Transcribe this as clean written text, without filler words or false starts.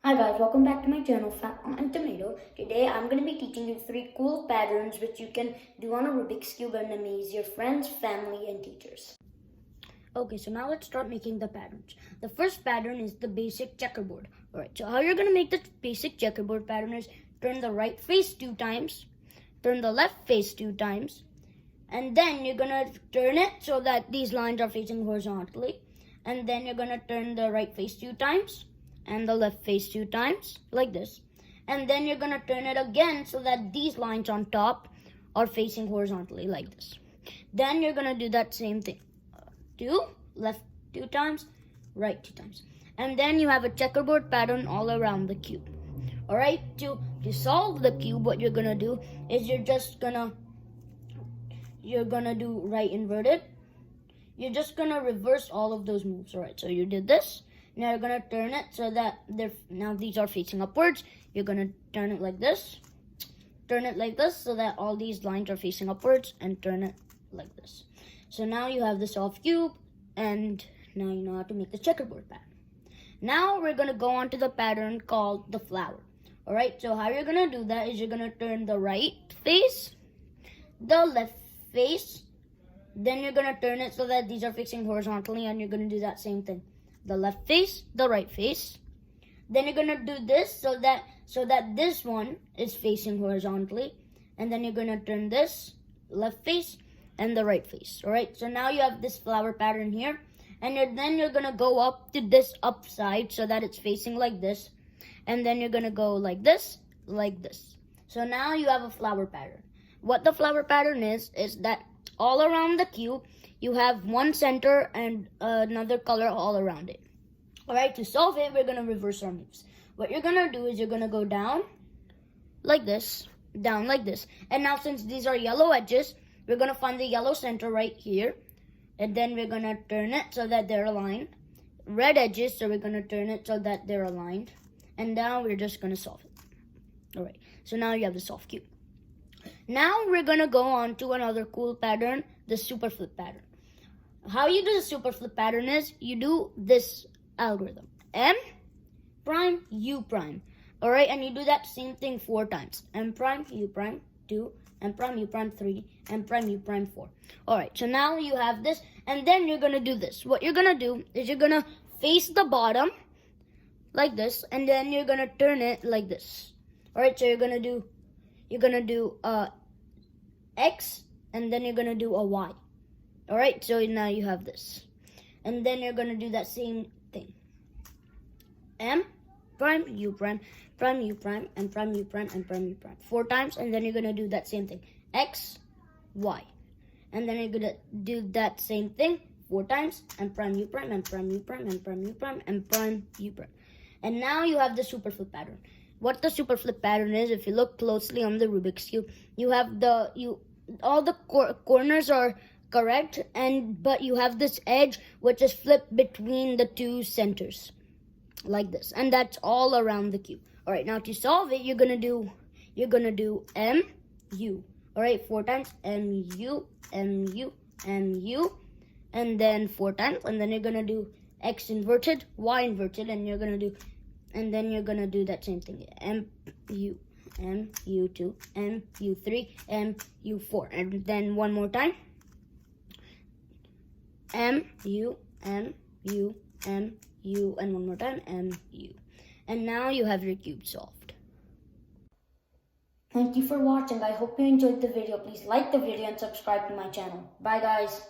Hi guys, welcome back to my channel, Fat on Tomato. Today I'm going to be teaching you 3 cool patterns which you can do on a Rubik's Cube and amaze your friends, family, and teachers. Okay, so now let's start making the patterns. The first pattern is the basic checkerboard. Alright, so how you're going to make the basic checkerboard pattern is turn the right face 2 times, turn the left face 2 times, and then you're going to turn it so that these lines are facing horizontally, and then you're going to turn the right face 2 times and the left face 2 times like this, and then you're gonna turn it again so that these lines on top are facing horizontally like this. Then you're gonna do that same thing, left 2 times, right 2 times, and then you have a checkerboard pattern all around the cube. All right, to solve the cube, what you're gonna do is you're gonna do right inverted. You're just gonna reverse all of those moves. All right, so you did this. Now you're going to turn it so that now these are facing upwards. You're going to turn it like this. Turn it like this so that all these lines are facing upwards, and turn it like this. So now you have the soft cube, and now you know how to make the checkerboard pattern. Now we're going to go on to the pattern called the flower. Alright, so how you're going to do that is you're going to turn the right face, the left face, then you're going to turn it so that these are facing horizontally, and you're going to do that same thing. The left face, the right face. Then you're gonna do this so that this one is facing horizontally, and then you're gonna turn this left face and the right face. All right. So now you have this flower pattern here, and then you're gonna go up to this upside so that it's facing like this, and then you're gonna go like this, like this. So now you have a flower pattern. What the flower pattern is that all around the cube you have one center and another color all around it. Alright, to solve it, we're going to reverse our moves. What you're going to do is you're going to go down like this, and now since these are yellow edges, we're going to find the yellow center right here, and then we're going to turn it so that they're aligned. Red edges, so we're going to turn it so that they're aligned, and now we're just going to solve it. Alright, so now you have the soft cube. Now we're going to go on to another cool pattern, the super flip pattern. How you do the super flip pattern is you do this algorithm. M prime, U prime. Alright, and you do that same thing 4 times. M prime, U prime, 2, M prime, U prime, 3, M prime, U prime, 4. Alright, so now you have this, and then you're going to do this. What you're going to do is you're going to face the bottom like this, and then you're going to turn it like this. Alright, so you're going to do X, and then you're going to do a Y. Alright, so now you have this. And then you're going to do that same thing. M prime, U prime, prime, U prime, and prime, U prime, and prime, U prime. 4 times, and then you're going to do that same thing. X, Y. And then you're going to do that same thing 4 times, and prime, U prime, and prime, U prime, and prime, U prime, and prime, U prime. And now you have the super flip pattern. What the super flip pattern is, if you look closely on the Rubik's Cube, you have all the corners are correct, but you have this edge which is flipped between the 2 centers like this, and that's all around the cube. All right, now to solve it, you're gonna do M U. All right, 4 times, M U, M U, M U, and then 4 times, and then you're gonna do X inverted, Y inverted, and then you're gonna do that same thing. M U, M-U-2, M-U-3, M-U-4. And then one more time. M-U, M-U, M-U, and one more time, M-U. And now you have your cube solved. Thank you for watching. I hope you enjoyed the video. Please like the video and subscribe to my channel. Bye guys.